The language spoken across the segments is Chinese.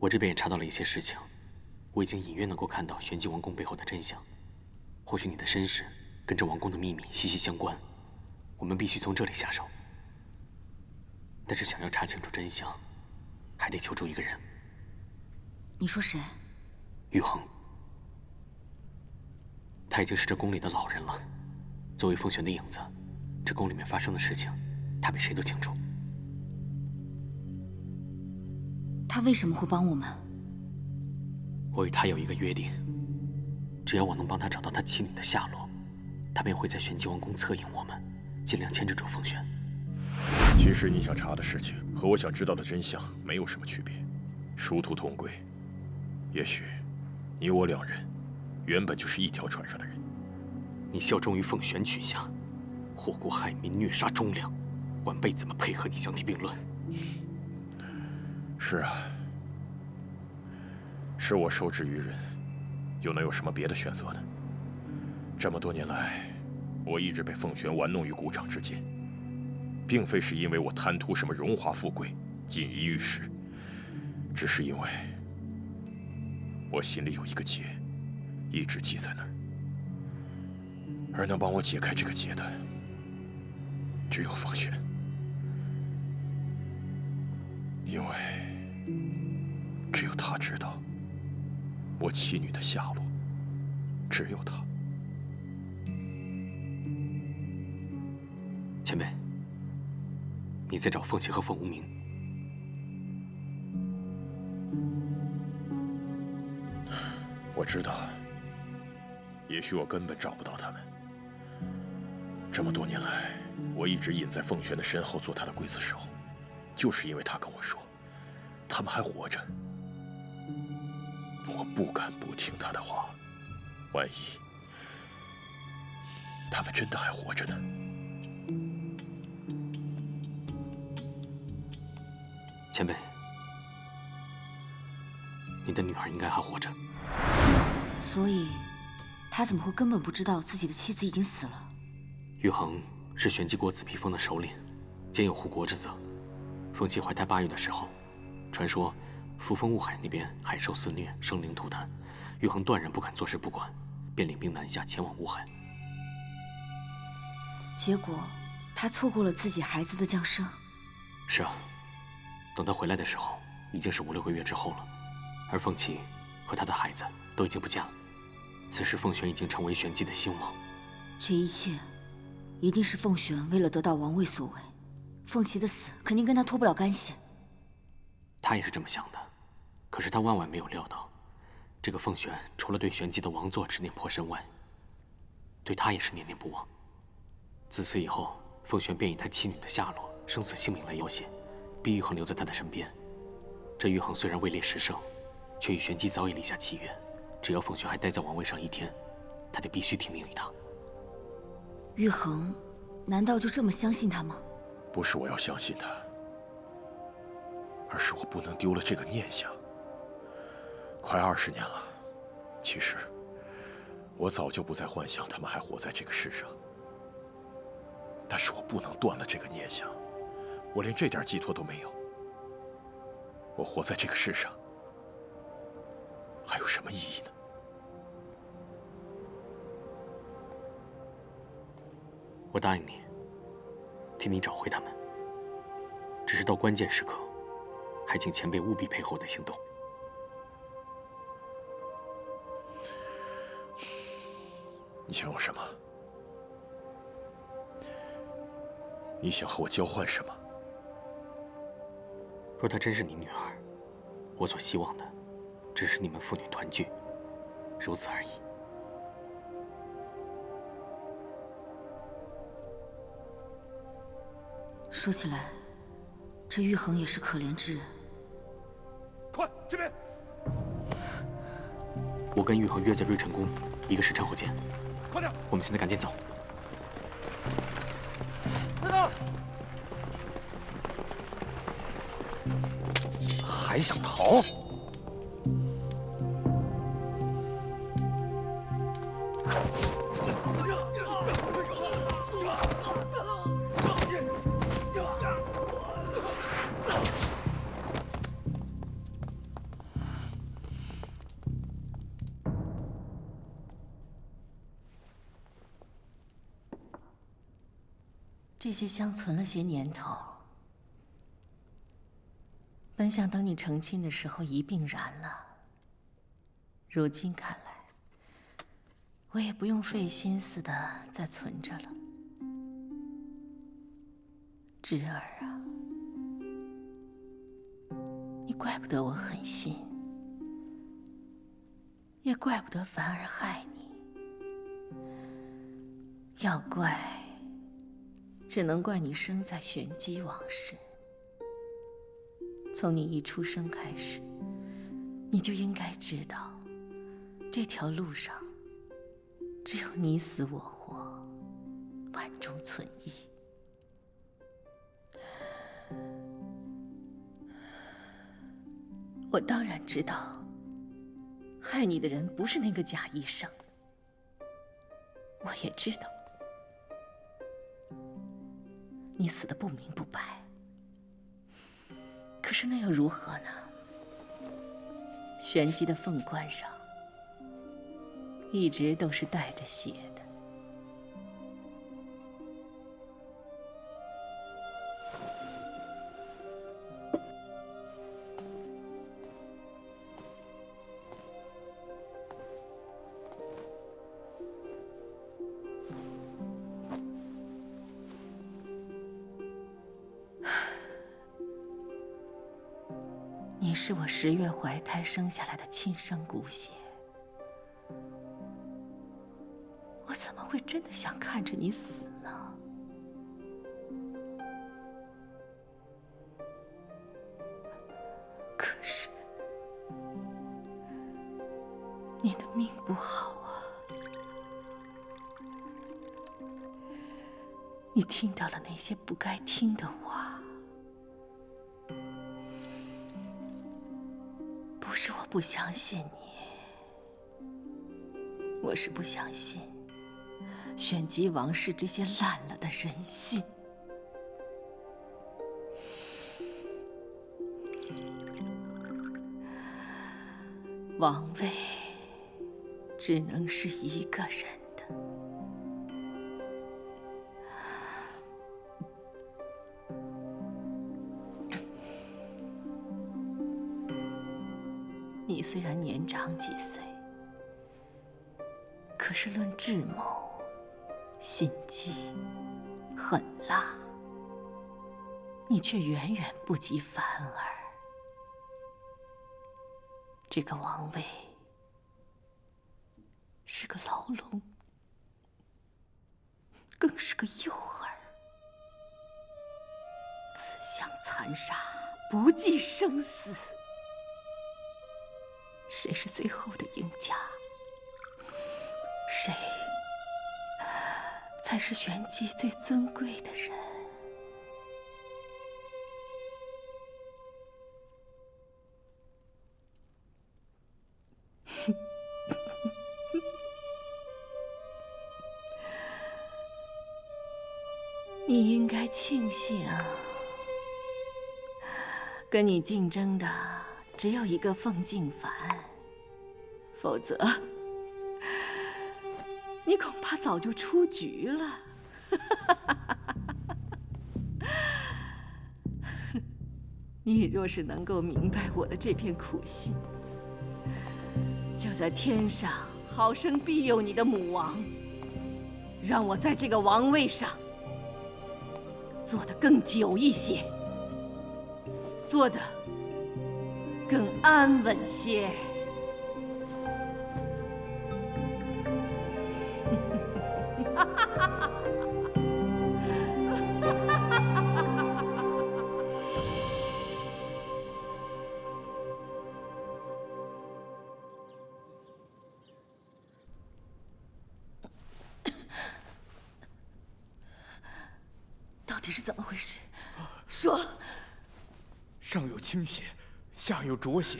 我这边也查到了一些事情，我已经隐约能够看到玄机王宫背后的真相。或许你的身世跟这王宫的秘密息息相关，我们必须从这里下手。但是想要查清楚真相，还得求助一个人。你说谁？玉衡。他已经是这宫里的老人了。作为凤璇的影子，这宫里面发生的事情，他比谁都清楚。他为什么会帮我们？我与他有一个约定，只要我能帮他找到他妻女的下落，他便会在玄机王宫策应我们，尽量牵制住凤璇。其实你想查的事情和我想知道的真相没有什么区别，殊途同归。也许你我两人原本就是一条船上的人。你效忠于凤璇曲下，祸国害民，虐杀忠良，晚辈怎么配合你相提并论？是啊，是我受制于人，又能有什么别的选择呢？这么多年来，我一直被凤璇玩弄于股掌之间，并非是因为我贪图什么荣华富贵、锦衣玉食，只是因为我心里有一个结，一直系在那儿，而能帮我解开这个结的，只有凤璇，因为只有他知道我妻女的下落，只有他。前辈，你在找凤琪和凤无名？我知道，也许我根本找不到他们。这么多年来，我一直隐在凤璇的身后做他的刽子手，就是因为他跟我说，他们还活着。我不敢不听他的话，万一他们真的还活着呢？前辈，你的女儿应该还活着。所以，他怎么会根本不知道自己的妻子已经死了？玉衡是玄机国紫披峰的首领，兼有护国之责。凤琪怀胎8月的时候，传说扶风雾海那边海兽肆虐，生灵涂炭，玉衡断然不敢坐视不管，便领兵南下前往雾海。结果，他错过了自己孩子的降生。是啊，等他回来的时候，已经是5、6个月之后了，而凤琪和他的孩子都已经不见了。此时，凤璇已经成为玄机的兴亡。这一切，一定是凤璇为了得到王位所为。凤琪的死肯定跟他脱不了干系。他也是这么想的，可是他万万没有料到，这个凤璇除了对玄机的王座执念颇深外，对他也是念念不忘。自此以后，凤璇便以他妻女的下落、生死性命来要挟，逼玉衡留在他的身边。这玉衡虽然位列10胜，却与玄机早已立下契约，只要凤璇还待在王位上1天，他就必须听命于他。玉衡，难道就这么相信他吗？不是我要相信他，而是我不能丢了这个念想。快20年了，其实我早就不再幻想他们还活在这个世上，但是我不能断了这个念想，我连这点寄托都没有。我活在这个世上，还有什么意义呢？我答应你，替你找回他们。只是到关键时刻，还请前辈务必配合我的行动。你想要什么？你想和我交换什么？若她真是你女儿，我所希望的，只是你们父女团聚，如此而已。说起来，这玉衡也是可怜之人。快这边！我跟玉衡约在瑞辰宫1个时辰后见。快点！我们现在赶紧走。在哪？还想逃？这些香存了些年头，本想等你成亲的时候一并燃了。如今看来，我也不用费心思的再存着了。侄儿啊，你怪不得我狠心，也怪不得凡儿害你。要怪，只能怪你生在玄机王室。从你一出生开始，你就应该知道，这条路上只有你死我活，万中存一。我当然知道，害你的人不是那个贾医生，我也知道。你死得不明不白，可是那又如何呢？玄机的凤冠上一直都是带着血的。你是我10月怀胎生下来的亲生骨血，我怎么会真的想看着你死呢？可是你的命不好啊，你听到了那些不该听的话。不是我不相信你，我是不相信玄机王室这些烂了的人心。王位只能是一个人的。你虽然年长几岁，可是论智谋、心机、狠辣，你却远远不及凡儿。这个王位是个牢笼，更是个诱饵，自相残杀，不计生死。谁是最后的赢家？谁才是玄机最尊贵的人？你应该庆幸，跟你竞争的只有一个凤静凡，否则你恐怕早就出局了。你若是能够明白我的这片苦心，就在天上好生庇佑你的母王，让我在这个王位上做得更久一些，做得更安稳些。到底是怎么回事？说。上有倾血，下有浊血，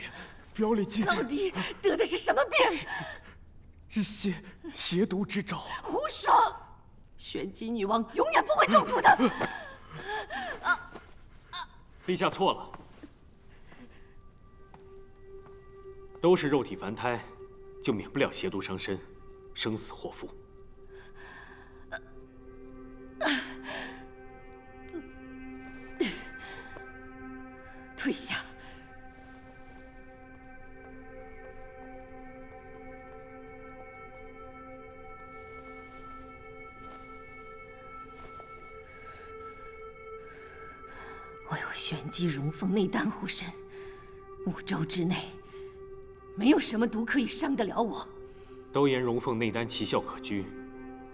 表里皆到底得的是什么病？是邪毒之兆。胡说！玄机女王永远不会中毒的。陛下错了，都是肉体凡胎，就免不了邪毒伤身，生死祸福。下。我有玄机荣凤内丹护身，5周之内，没有什么毒可以伤得了我。都言荣凤内丹奇效可居，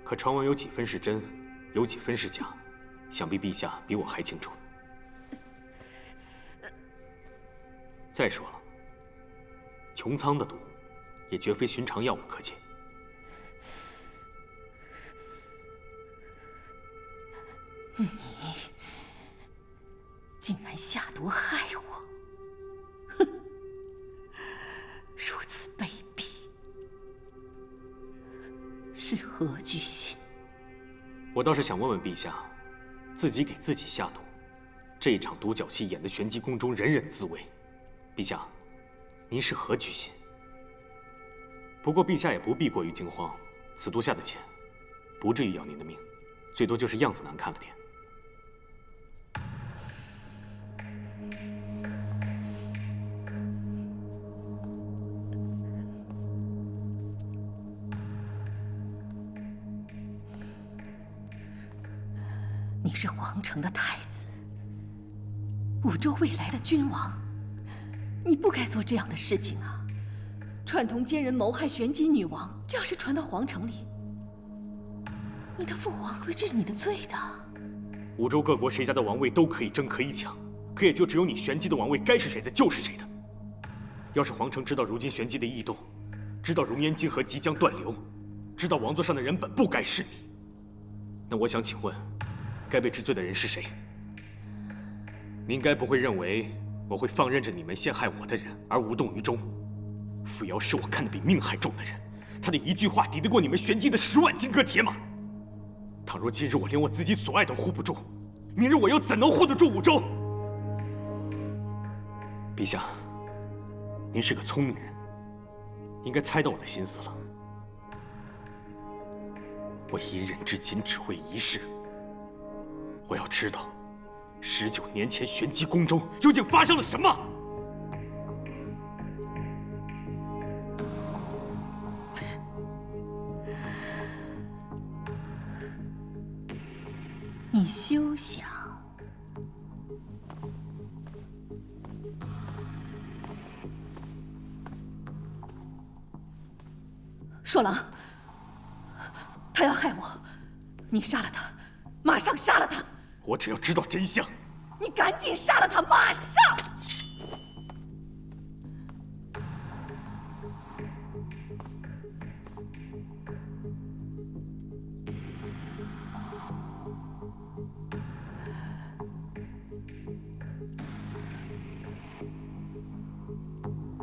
可传闻有几分是真，有几分是假，想必陛下比我还清楚。再说了，穹苍的毒，也绝非寻常药物可解。你竟然下毒害我！哼，如此卑鄙，是何居心？我倒是想问问陛下，自己给自己下毒，这一场独角戏演得玄机宫中人人自危。陛下，您是何居心？不过陛下也不必过于惊慌，此毒下的浅，不至于要您的命，最多就是样子难看了点。你是皇城的太子，5周未来的君王，你不该做这样的事情啊！串通奸人谋害玄机女王，这要是传到皇城里，你的父皇会治你的罪的。5州各国谁家的王位都可以争可以抢，可也就只有你玄机的王位该是谁的就是谁的。要是皇城知道如今玄机的异动，知道熔岩晶河即将断流，知道王座上的人本不该是你，那我想请问，该被治罪的人是谁？您该不会认为我会放任着你们陷害我的人而无动于衷？傅瑶是我看得比命还重的人，他的一句话抵得过你们玄机的10万金戈铁马。倘若今日我连我自己所爱都护不住，明日我又怎能护得住5州？陛下，您是个聪明人，应该猜到我的心思了。我隐忍至今只为一事，我要知道19年前玄机宫中究竟发生了什么。你休想！硕郎，他要害我，你杀了他，马上杀了他！我只要知道真相。你赶紧杀了他，马上！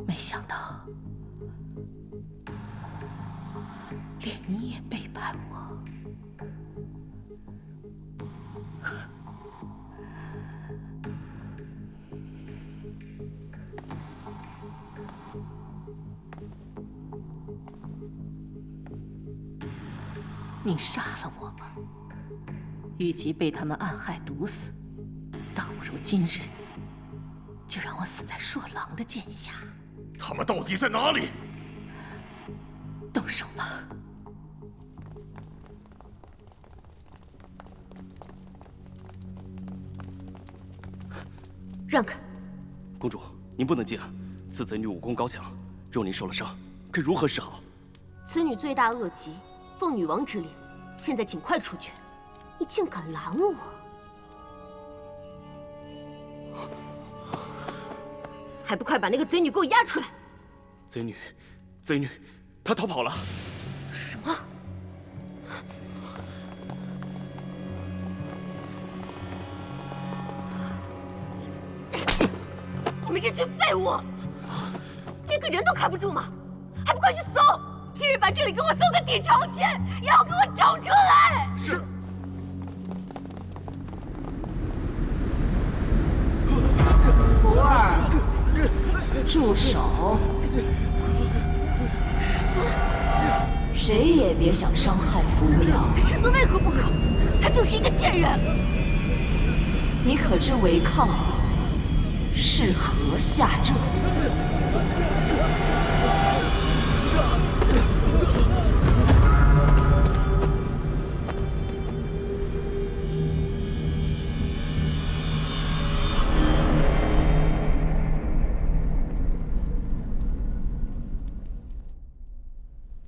没想到，连你也背叛我。你杀了我吧，与其被他们暗害毒死，倒不如今日就让我死在硕郎的剑下。他们到底在哪里？动手吧！让开！公主，您不能进啊！此贼女武功高强，若您受了伤，该如何是好？此女罪大恶极，奉女王之令，现在尽快处决！你竟敢拦我！还不快把那个贼女给我押出来！贼女，她逃跑了。什么？你们这群废物，连个人都看不住吗？还不快去搜！今日把这里给我搜个底朝天，也要给我找出来！是。不二，住手！师尊，谁也别想伤害扶摇。师尊为何不可？他就是一个贱人！你可知违抗适河下浙。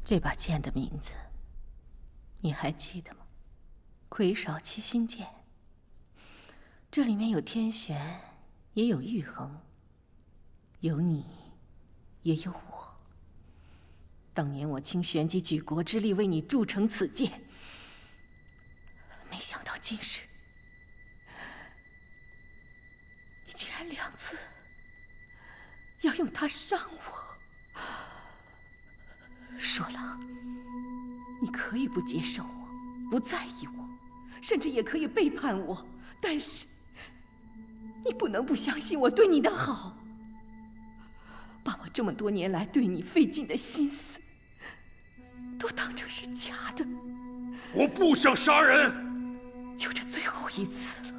这把剑的名字，你还记得吗？魁少七星剑。这里面有天玄，也有玉衡，有你，也有我。当年我倾玄机举国之力为你铸成此剑，没想到今日你竟然2次要用它伤我。说了，你可以不接受我，不在意我，甚至也可以背叛我，但是你不能不相信我对你的好，把我这么多年来对你费尽的心思都当成是假的。我不想杀人，就这最后一次了，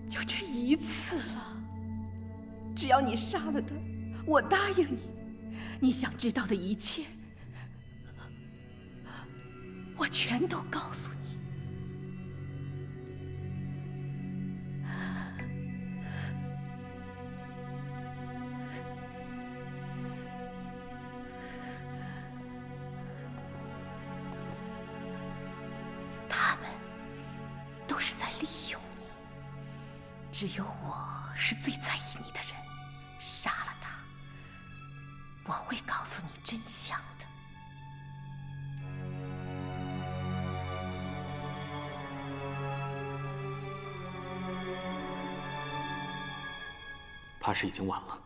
就这一次了。只要你杀了他，我答应你，你想知道的一切，我全都告诉你。他们都是在利用你，只有我是最在意你的人。杀了他，我会告诉你真相的。怕是已经晚了。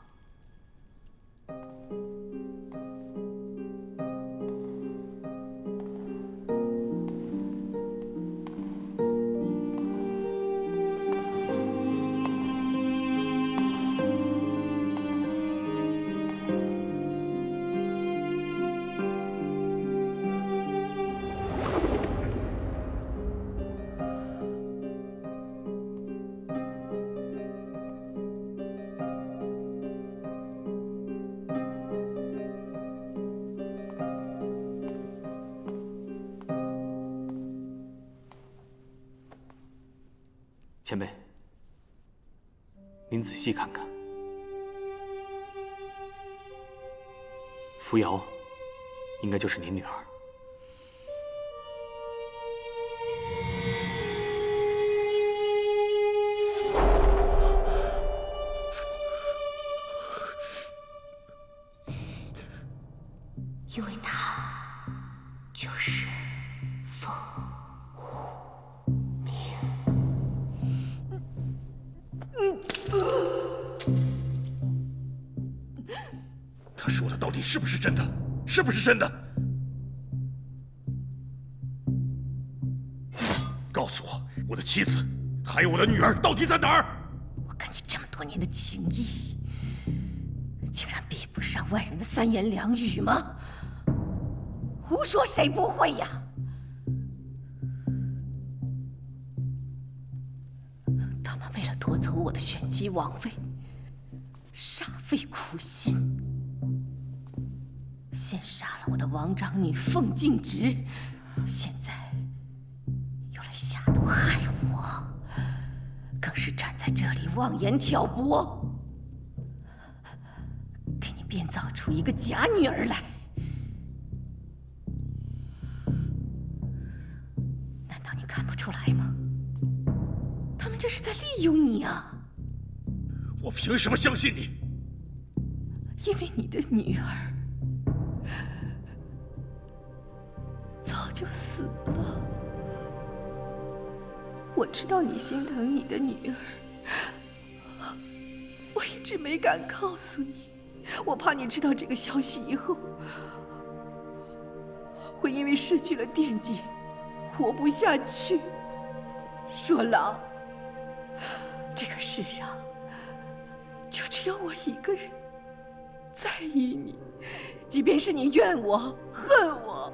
前辈，您仔细看看，扶摇应该就是您女儿。因为她就是凤虎鸣。他说的到底是不是真的？是不是真的？告诉我，我的妻子还有我的女儿到底在哪儿？我跟你这么多年的情谊，竟然比不上外人的3言2语吗？胡说，谁不会呀？他们为了夺走我的玄机王位，煞费苦心，先杀了我的王长女凤静直，现在又来下毒害我，更是站在这里妄言挑拨，给你编造出一个假女儿来。难道你看不出来吗？他们这是在利用你啊！我凭什么相信你？因为你的女儿早就死了。我知道你心疼你的女儿，我一直没敢告诉你，我怕你知道这个消息以后，会因为失去了惦记，活不下去。说郎，这个世上就只有我一个人在意你，即便是你怨我、恨我，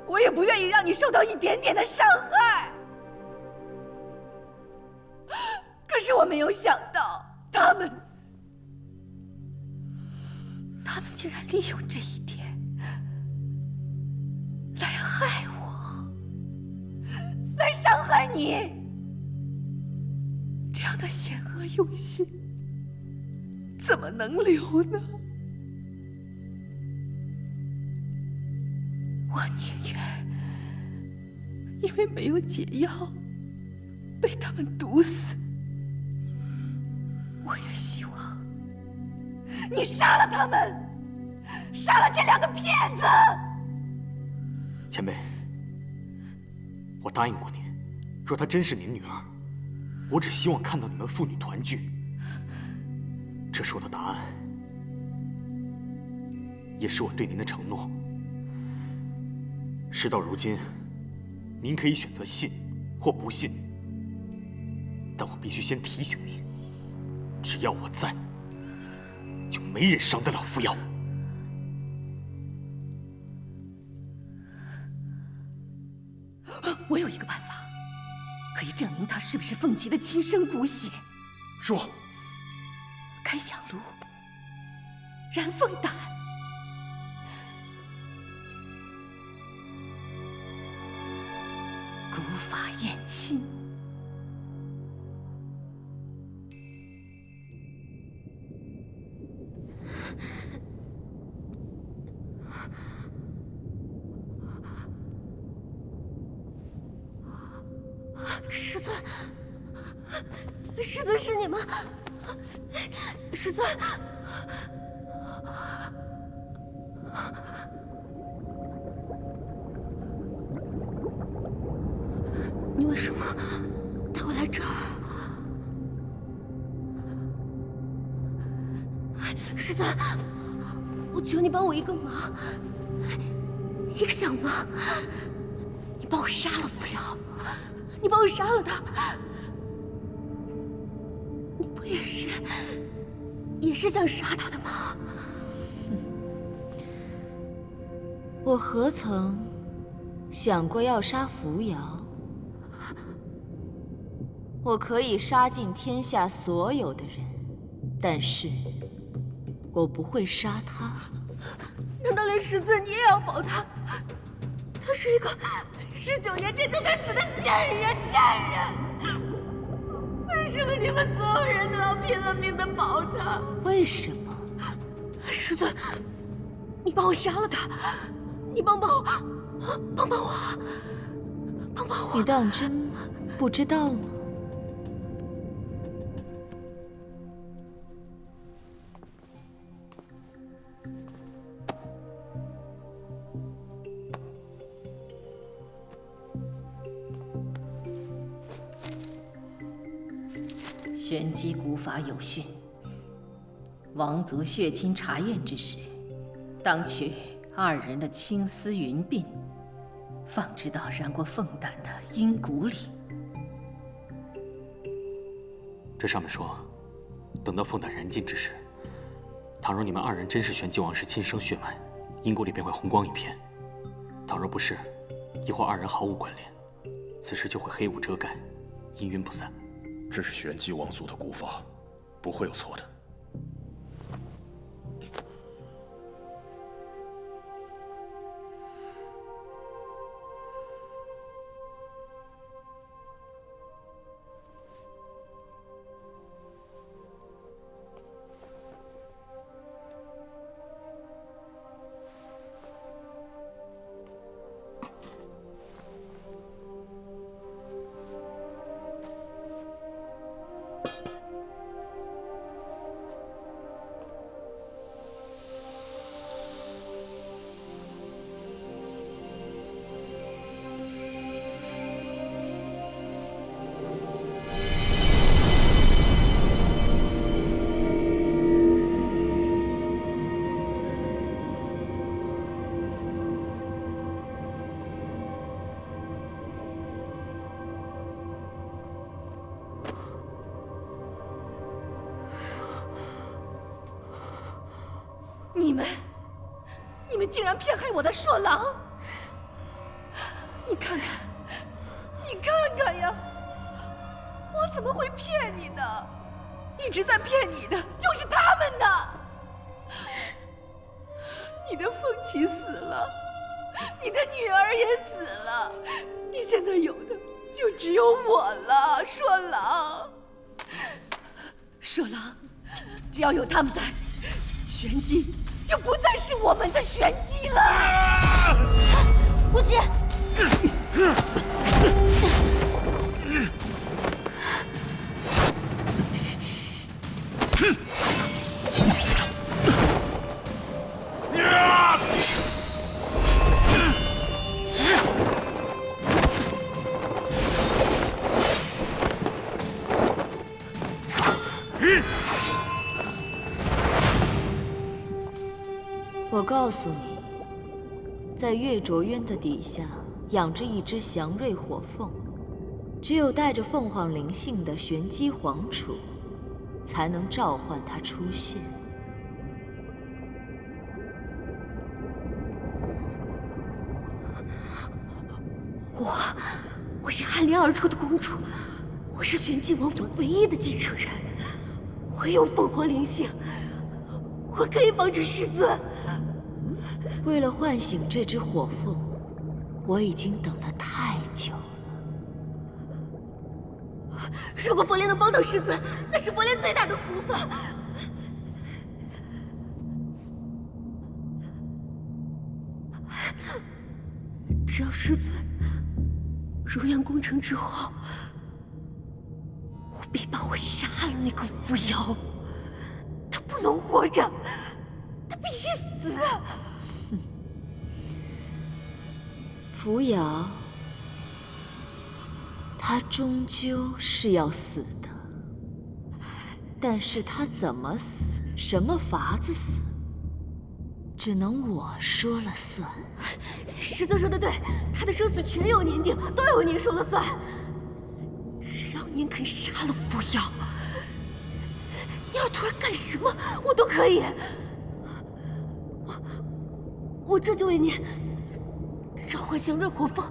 我也不愿意让你受到一点点的伤害。可是是我没有想到，他们竟然利用这一点来害我，来伤害你。这样的险恶用心，怎么能留呢？我宁愿因为没有解药被他们毒死，我也希望你杀了他们，杀了这2个骗子。前辈，我答应过你，若她真是您女儿，我只希望看到你们父女团聚。这是我的答案，也是我对您的承诺。事到如今，您可以选择信或不信，但我必须先提醒您，只要我在，就没人伤得了扶摇。我有一个办法，可以证明他是不是凤琪的亲生骨血。说，开香炉，燃凤胆，古法验亲。师尊，师尊是你吗？师尊，你为什么带我来这儿？师尊，我求你帮我一个忙，一个小忙，你帮我杀了扶摇。你帮我杀了他，你不也是想杀他的吗？我何曾想过要杀扶摇？我可以杀尽天下所有的人，但是我不会杀他。难道连师尊你也要保他？他是一个19年前就该死的贱人！为什么你们所有人都要拼了命的保他？为什么？师尊，你帮我杀了他，你帮帮我！你当真不知道吗？玄机古法有训，王族血亲查验之时，当取2人的青丝云鬓，放置到染过凤胆的阴骨里。这上面说，等到凤胆燃尽之时，倘若你们2人真是玄机王氏亲生血脉，阴骨里便会红光一片；倘若不是，亦或2人毫无关联，此时就会黑雾遮盖，阴云不散。这是玄机王族的古法，不会有错的。你们竟然骗害我的硕郎！你看看呀，我怎么会骗你呢？一直在骗你的就是他们呢。你的凤琪死了，你的女儿也死了，你现在有的就只有我了，硕郎。硕郎，只要有他们在，玄机就不再是我们的玄机了。无极，我告诉你，在月卓渊的底下养着一只祥瑞火凤，只有带着凤凰灵性的玄机皇储，才能召唤它出现。我是酣连而出的公主，我是玄机王府唯一的继承人，我有凤凰灵性，我可以帮着师尊。为了唤醒这只火凤，我已经等了太久了。如果佛莲能帮到师尊，那是佛莲最大的福分。只要师尊如愿攻城之后，务必帮我杀了那个扶摇，他不能活着，他必须死。扶摇，他终究是要死的，但是他怎么死，什么法子死，只能我说了算。师尊说的对，他的生死全由您定，都由您说了算。只要您肯杀了扶摇，你要突然干什么，我都可以。我这就为您召唤祥瑞火凤。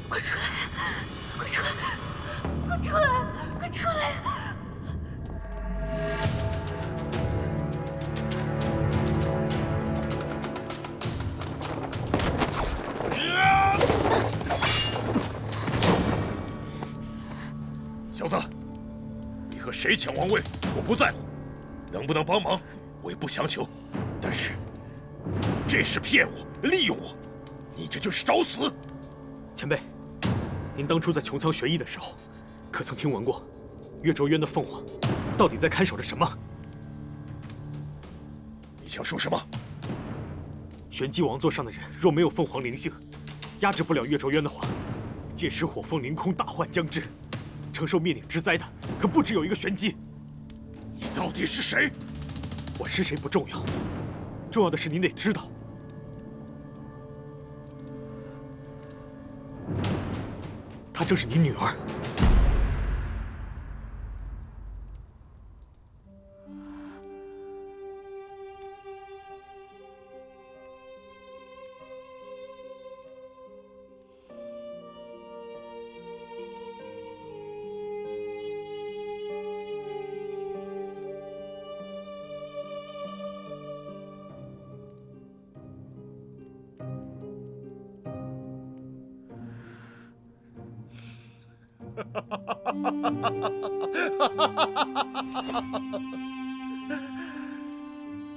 快出来！快出来！快出来！快出来！小子，你和谁抢王位，我不在乎，能不能帮忙，我也不强求。但是，你这是骗我、利用我，你这就是找死！前辈，您当初在穹苍学艺的时候，可曾听闻过月卓渊的凤凰到底在看守着什么？你想说什么？玄机王座上的人若没有凤凰灵性，压制不了月卓渊的话，届时火凤凌空，大患将至，承受灭顶之灾的可不只有一个玄机。你到底是谁？我是谁不重要，重要的是您得知道，她正是你女儿。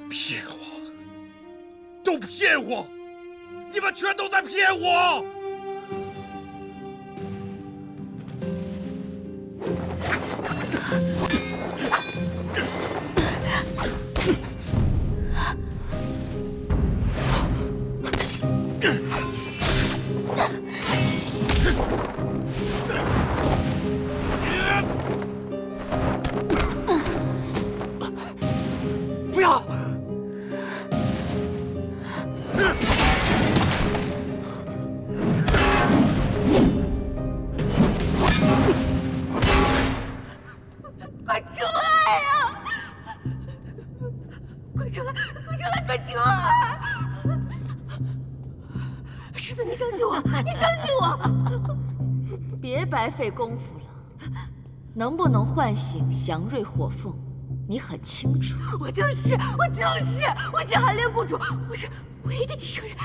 骗我！都骗我！你们全都在骗我！不要！晴儿，世子，你相信我，你相信我。别白费功夫了。能不能唤醒祥瑞火凤，你很清楚。我就是，我是寒莲谷主，我是唯一的继承人。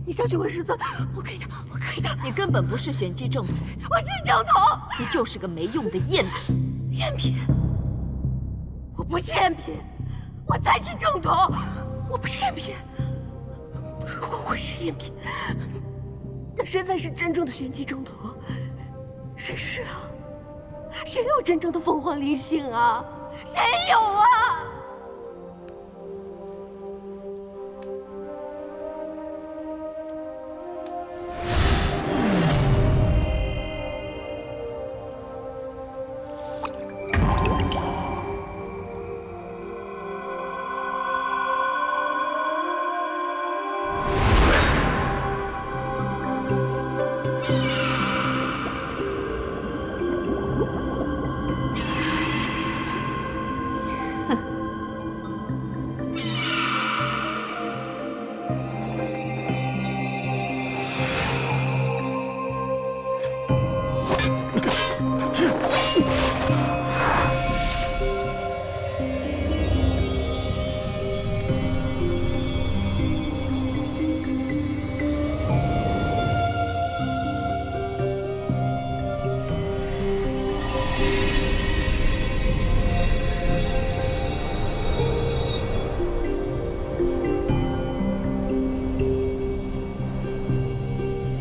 你相信我，世子，我可以的，我可以的。你根本不是玄机正统，我是正统，你就是个没用的赝品。赝品？我不是赝品，我才是正统。我不是赝品。如果我是赝品，那谁才是真正的玄机正统？谁是啊？谁有真正的凤凰灵性啊？谁有啊？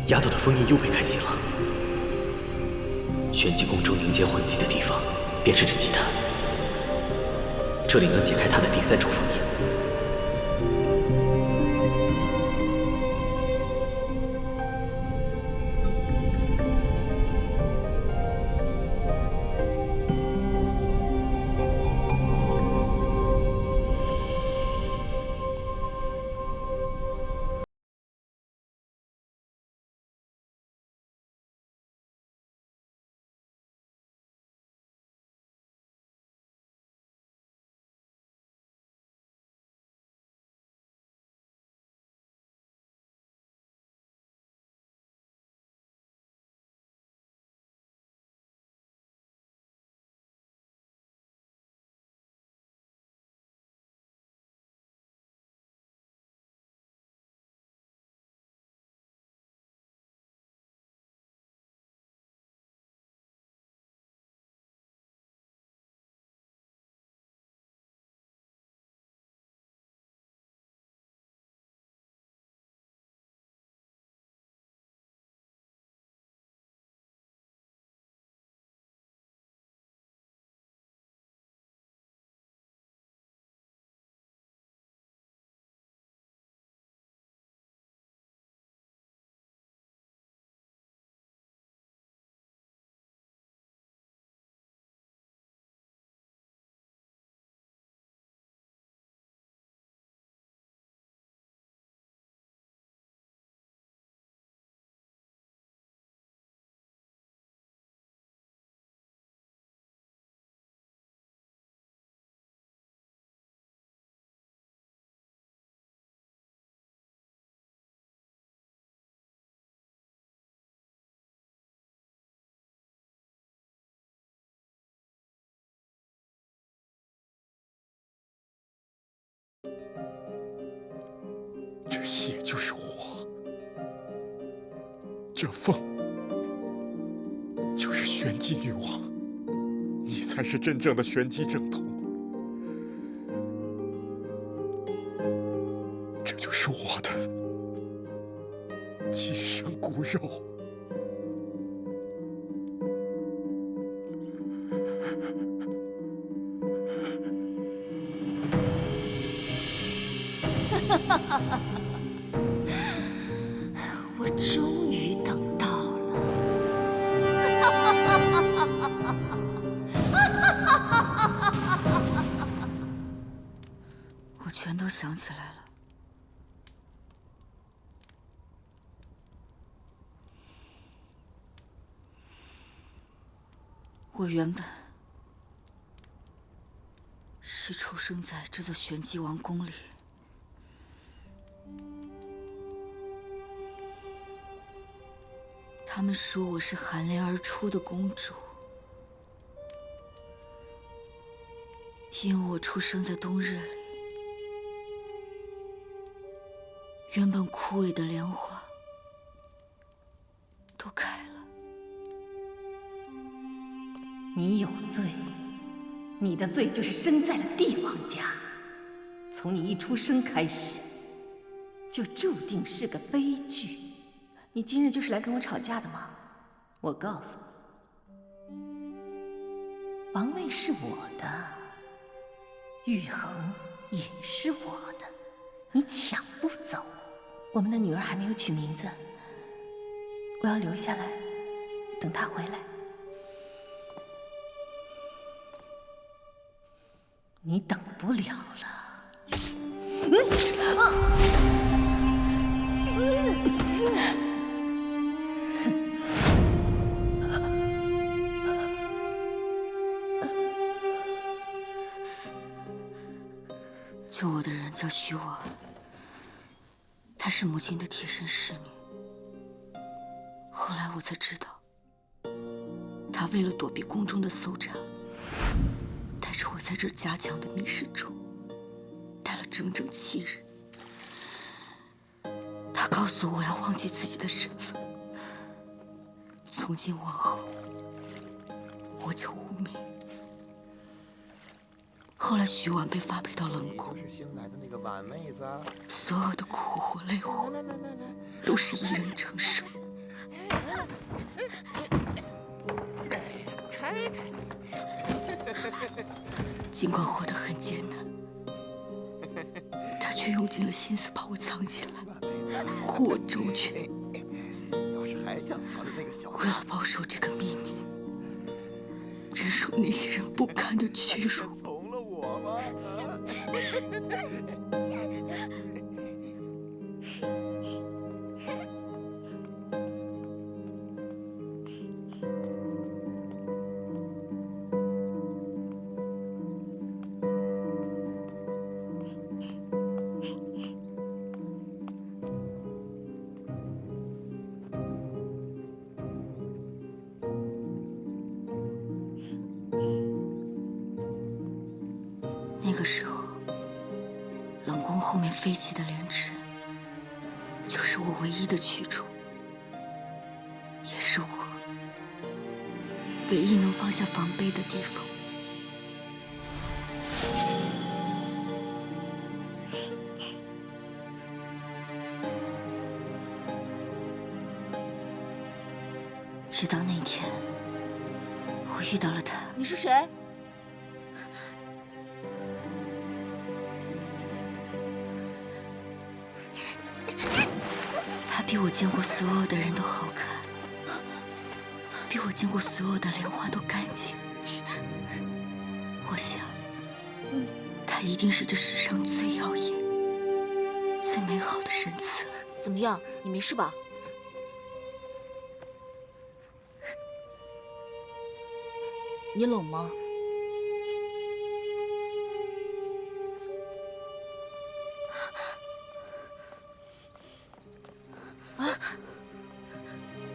丫头的封印又被开启了。玄机宫中凝结魂技的地方，便是这祭坛。这里能解开她的第3重封印。这血就是火，这凤就是玄机女王，你才是真正的玄机正统。这就是我的亲生骨肉。我终于等到了。我全都想起来了。我原本是出生在这座玄机王宫里，他们说我是寒莲而出的公主，因为我出生在冬日里，原本枯萎的莲花都开了。你有罪，你的罪就是生在了帝王家，从你一出生开始，就注定是个悲剧。你今日就是来跟我吵架的吗？我告诉你，王位是我的，玉衡也是我的，你抢不走。我们的女儿还没有取名字，我要留下来，等她回来。你等不了了。救我的人叫徐婉，她是母亲的贴身侍女。后来我才知道，她为了躲避宫中的搜查，带着我在这夹墙的密室中待了整整7日。她告诉我要忘记自己的身份，从今往后我叫无名。后来徐婉被发配到冷宫，就是新来的那个婉妹子。所有的苦活累活都是一人承受。开！尽管活得很艰难，他却用尽了心思把我藏起来，护我周全。要是还想藏着那个小……为了保守这个秘密，忍受那些人不堪的屈辱。从了我吗？那个时候，冷宫后面飞起的莲池，就是我唯一的去处，也是我唯一能放下防备的地方。直到那天，我遇到了他。你是谁？他比我见过所有的人都好看，比我见过所有的莲花都干净。我想，他一定是这世上最耀眼、最美好的神赐。怎么样？你没事吧？你冷吗？啊，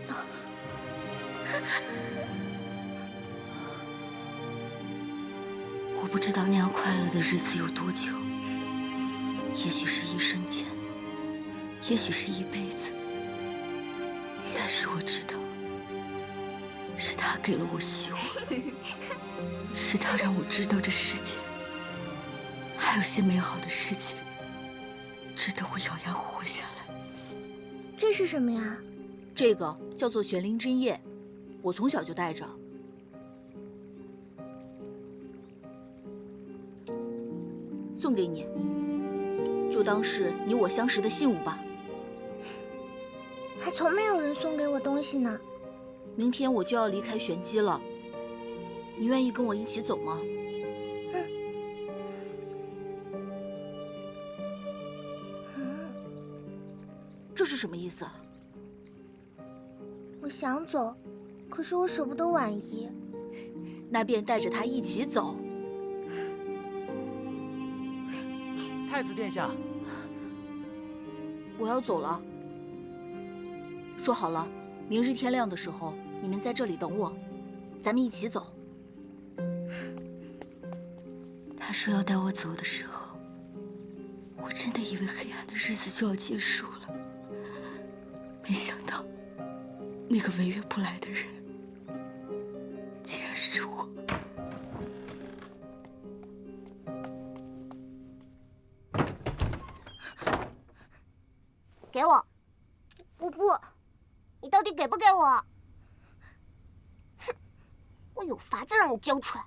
走。我不知道那样快乐的日子有多久，也许是一瞬间，也许是一辈子。但是我知道，是他给了我希望，是他让我知道这世界还有些美好的事情值得我咬牙活下来。这是什么呀？这个叫做玄灵针叶，我从小就带着。送给你，就当是你我相识的信物吧。还从没有人送给我东西呢。明天我就要离开玄机了，你愿意跟我一起走吗？这是什么意思？我想走，可是我舍不得婉仪。那便带着她一起走。太子殿下，我要走了。说好了，明日天亮的时候，你们在这里等我，咱们一起走。他说要带我走的时候，我真的以为黑暗的日子就要结束了，没想到那个违约不来的人，竟然是我。给我！我不，你到底给不给我？哼，我有法子让你交出来。